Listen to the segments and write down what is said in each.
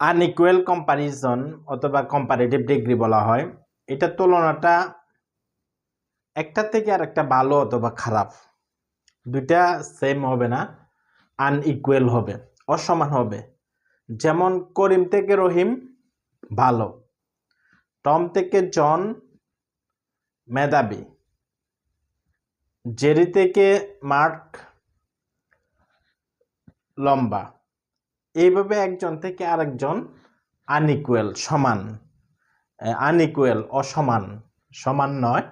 Unequal comparison অথবা comparative degree বলা হয়। এটা তুলনাটা একটা থেকে আর একটা ভালো অথবা খারাপ, দুইটা সেম হবে না, আনইকুয়াল হবে, অসমান হবে। যেমন করিম থেকে রহিম ভালো, টম থেকে জন মেধাবী, জেরি থেকে মার্ক লম্বা। এইভাবে একজন থেকে আরেকজন আনইকুয়াল, সমান, আনইকুয়াল অসমান, সমান নয়।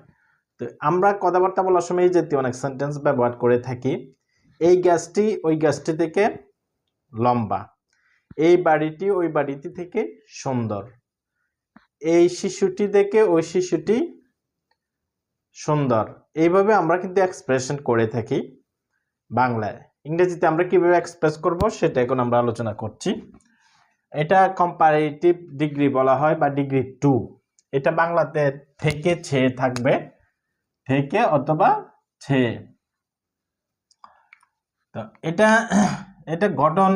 তো আমরা কথাবার্তা বলার সময় এই জাতীয় অনেক সেন্টেন্স ব্যবহার করে থাকি। এই গাছটি ওই গাছটি থেকে লম্বা, এই বাড়িটি ওই বাড়িটি থেকে সুন্দর, এই শিশুটি থেকে ওই শিশুটি সুন্দর। এইভাবে আমরা কিন্তু এক্সপ্রেশন করে থাকি বাংলায়। ইংরেজিতে আমরা কিভাবে এক্সপ্রেস করব সেটা এখন আমরা আলোচনা করছি। এটা কম্পারেটিভ ডিগ্রি বলা হয় বা ডিগ্রি 2। এটা বাংলাতে থেকে ছে থাকবে, থেকে অথবা ছে। তো এটা গঠন,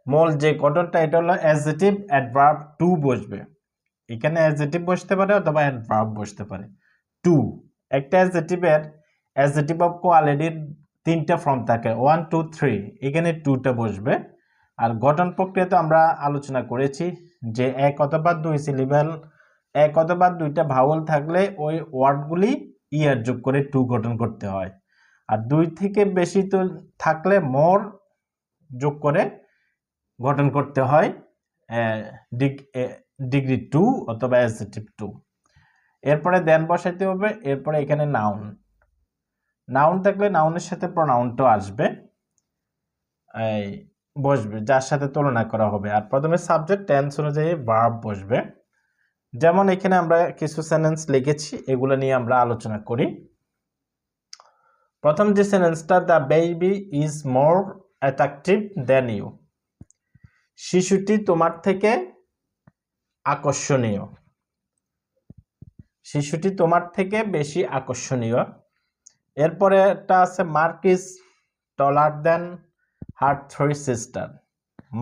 মূল যে গঠনটা এটা হলো অ্যাডজেক্টিভ অ্যাডভার্ব টু বসবে। এখানে অ্যাডজেক্টিভ বসতে পারে অথবা অ্যাডভার্ব বসতে পারে। টু, একটা অ্যাডজেক্টিভ অফ কোয়ালিটির 3টা ফর্ম থাকে, 1 2 3, এখানে 2টা বসবে। আর গঠন প্রক্রিয়াতে আমরা আলোচনা করেছি যে এক অথবা 2 সিলেবল, এক অথবা 2টা ভাওয়াল থাকলে ওই ওয়ার্ডগুলি ইয়ার যোগ করে 2 গঠন করতে হয়। আর 2 থেকে বেশি তো থাকলে মোর যোগ করে গঠন করতে হয় ডিগ্রি 2 অথবা অ্যাডজেক্টিভ 2। এরপরে দেন বসাইতে হবে। এরপরে এখানে নাউন থাকলে নাউনের সাথে প্রোনাউনটাও আসবে, বসবে, যার সাথে তুলনা করা হবে। আর প্রথমে সাবজেক্ট, টেন্স অনুযায়ী ভার্ব বসবে। যেমন এখানে আমরা কিছু সেন্টেন্স লিখেছি, এগুলো নিয়ে আমরা আলোচনা করি। প্রথম যে সেন্টেন্সটা, the baby is more attractive than you. শিশুটি তোমার থেকে আকর্ষণীয়, শিশুটি তোমার থেকে বেশি আকর্ষণীয়। এরপরে একটা আছে, Mark is taller than her 3 sister.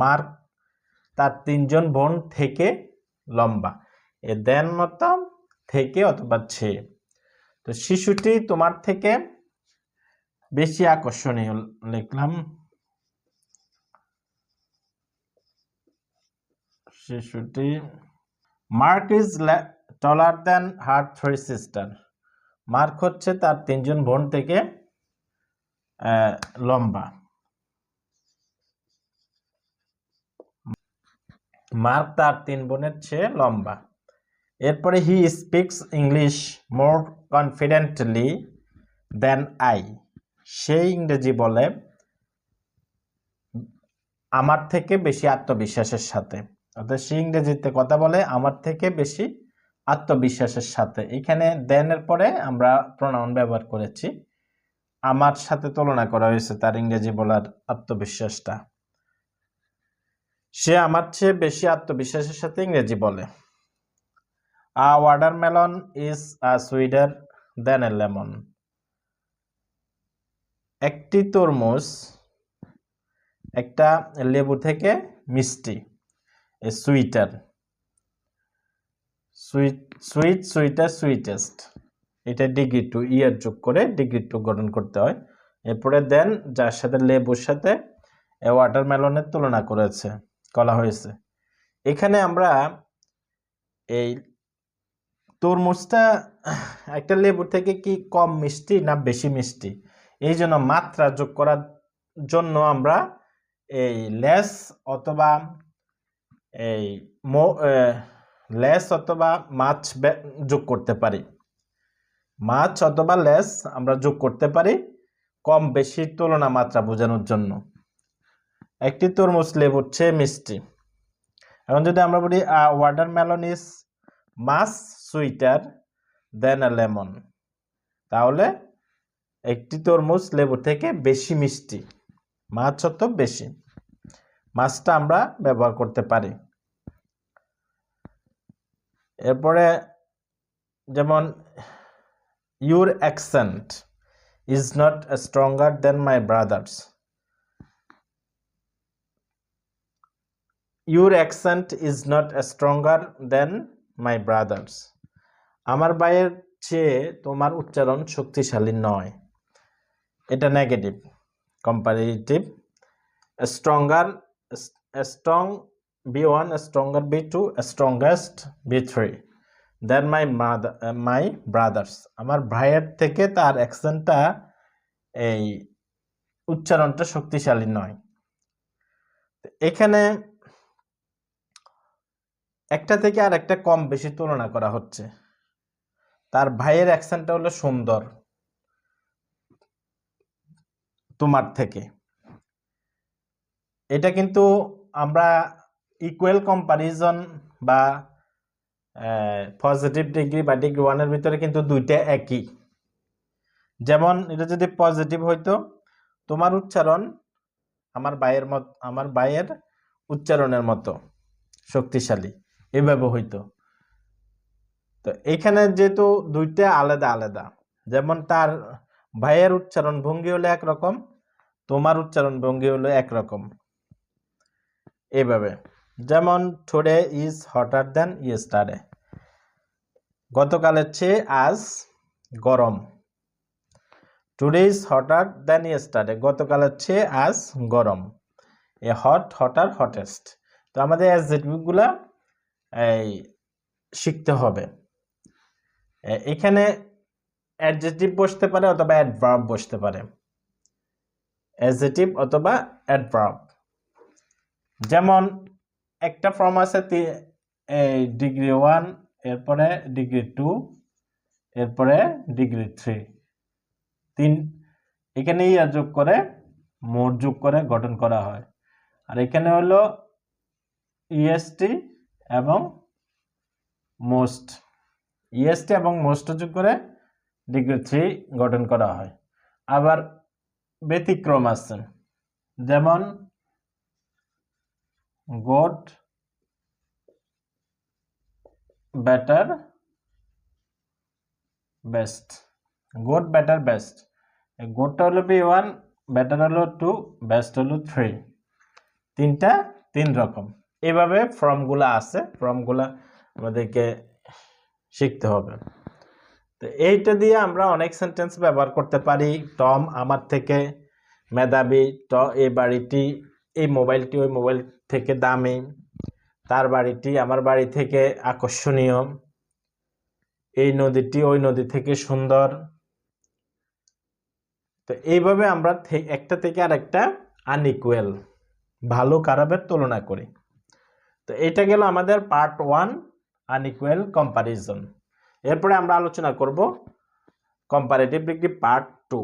Mark তার 3জন বোন থেকে লম্বা। এ দেন মতো থেকে অথবা ছে। তো শিশুটি তোমার থেকে বেশি আকর্ষণীয় লিখলাম, শিশুটি। Mark is taller than her 3 sister. Mark হচ্ছে তার 3জন বোন থেকে লম্বা। মার্ক তার 3 বোনের চেয়ে লম্বা। এরপরে he speaks English more confidently than I. সে ইংরেজি বলে আমার থেকে বেশি আত্মবিশ্বাসের সাথে। অর্থাৎ সে ইংরেজিতে কথা বলে আমার থেকে বেশি আত্মবিশ্বাসের সাথে। এখানে দেনের পরে আমরা প্রোনাউন ব্যবহার করেছি, আমার সাথে তুলনা করা হয়েছে তার ইংরেজি বলার আত্মবিশ্বাসটা। সে আমার চেয়ে বেশি আত্মবিশ্বাসের সাথে ইংরেজি বলে। A watermelon is sweeter than a lemon. একটি তরমুজ একটা লেবু থেকে মিষ্টি। A sweeter, sweeter, sweetest. এটা ডিগ্রি 2 ইয়ার যোগ করে ডিগ্রি 2 গঠন করতে হয়। এরপরে দেন, যার সাথে লেবুর সাথে ওয়াটারমেলনের তুলনা করা হয়েছে। এখানে আমরা এই তরমুজটা একটা লেবু থেকে কি কম মিষ্টি না বেশি মিষ্টি, এই জন্য মাত্রা যোগ করার জন্য আমরা এই লেস অথবা মাছ যোগ করতে পারি। মাছ অথবা লেস আমরা যোগ করতে পারি কম বেশি তুলনা মাত্রা বোঝানোর জন্য। একটি তরমুজ লেবুর চেয়ে মিষ্টি। এখন যদি আমরা বলি watermelon is much sweeter than a lemon, তাহলে একটি তরমুজ লেবু থেকে বেশি মিষ্টি। মাছ অত বেশি, মাছটা আমরা ব্যবহার করতে পারি। এরপরে যেমন your accent is not stronger than my brothers. Your accent is not stronger than my brothers. আমার ভাইয়ের চেয়ে তোমার উচ্চারণ শক্তিশালী নয়। এটা negative. Comparative, stronger, strong B1, stronger B2, strongest B3 দেন মাই ব্রাদার্স। আমার ভাইয়ের থেকে তার অ্যাকসেন্টটা এই উচ্চারণটা শক্তিশালী নয়। এখানে একটা থেকে আর একটা কম বেশি তুলনা করা হচ্ছে। তার ভাইয়ের অ্যাকসেন্টটা হলো সুন্দর তোমার থেকে। এটা কিন্তু আমরা ইকুয়াল কম্পারিজন বা পজিটিভ ডিগ্রি বা ডিগ্রি 1 এর ভিতরে কিন্তু দুইটা একই। যেমন এটা যদি পজিটিভ হইতো, তোমার উচ্চারণ আমার ভাইয়ের উচ্চারণের মতো শক্তিশালী, এভাবে হইতো। তো এখানে যেহেতু দুইটা আলাদা আলাদা, যেমন তার ভাইয়ের উচ্চারণ ভঙ্গি হলো একরকম, তোমার উচ্চারণ ভঙ্গি হলো একরকম, এভাবে। যেমন টুডে ইজ হটার দ্যান ইয়েস্টারডে, গতকালের চেয়ে আজ গরম। টুডে ইজ হটার দ্যান ইয়েস্টারডে, গতকালের চেয়ে আজ গরম। এ হট, হটার, হটেস্ট। তো আমাদের অ্যাডজেক্টিভগুলা এই শিখতে হবে। এখানে অ্যাডজেক্টিভ বসতে পারে অথবা অ্যাডভার্ব বসতে পারে, অ্যাডজেক্টিভ অথবা অ্যাডভার্ব। যেমন একটা ফর্ম আছে ডিগ্রি 1, এরপরে ডিগ্রি 2, এরপরে ডিগ্রি 3, এখানে ইয়া যোগ করে মোট যোগ করে গঠন করা হয়। আর এখানে হলো ইএসটি এবং মোস্ট, ইএসটি এবং মোস্ট যোগ করে ডিগ্রি 3 গঠন করা হয়। আবার ব্যতিক্রম আছে, যেমন good, better, best. Good, better, best. গুডটা হলো B1, বেটার হলো 2, বেস্ট হলো 3, তিনটা 3 রকম। এভাবে ফর্মগুলো আছে, ফর্মগুলা আমাদেরকে শিখতে হবে। তো এইটা দিয়ে আমরা অনেক সেন্টেন্স ব্যবহার করতে পারি। টম আমার থেকে মেধাবী, এই বাড়িটি, এই মোবাইলটি ওই মোবাইল থেকে দামি, তার বাড়িটি আমার বাড়ি থেকে আকর্ষণীয়, এই নদীটি ওই নদী থেকে সুন্দর। তো এইভাবে আমরা একটা থেকে আর একটা আনইকুয়াল, ভালো খারাপের তুলনা করি। তো এটা গেল আমাদের পার্ট 1, আনইকুয়াল কম্পারিজন। এরপরে আমরা আলোচনা করব কম্পারেটিভ ডিগ্রি পার্ট 2।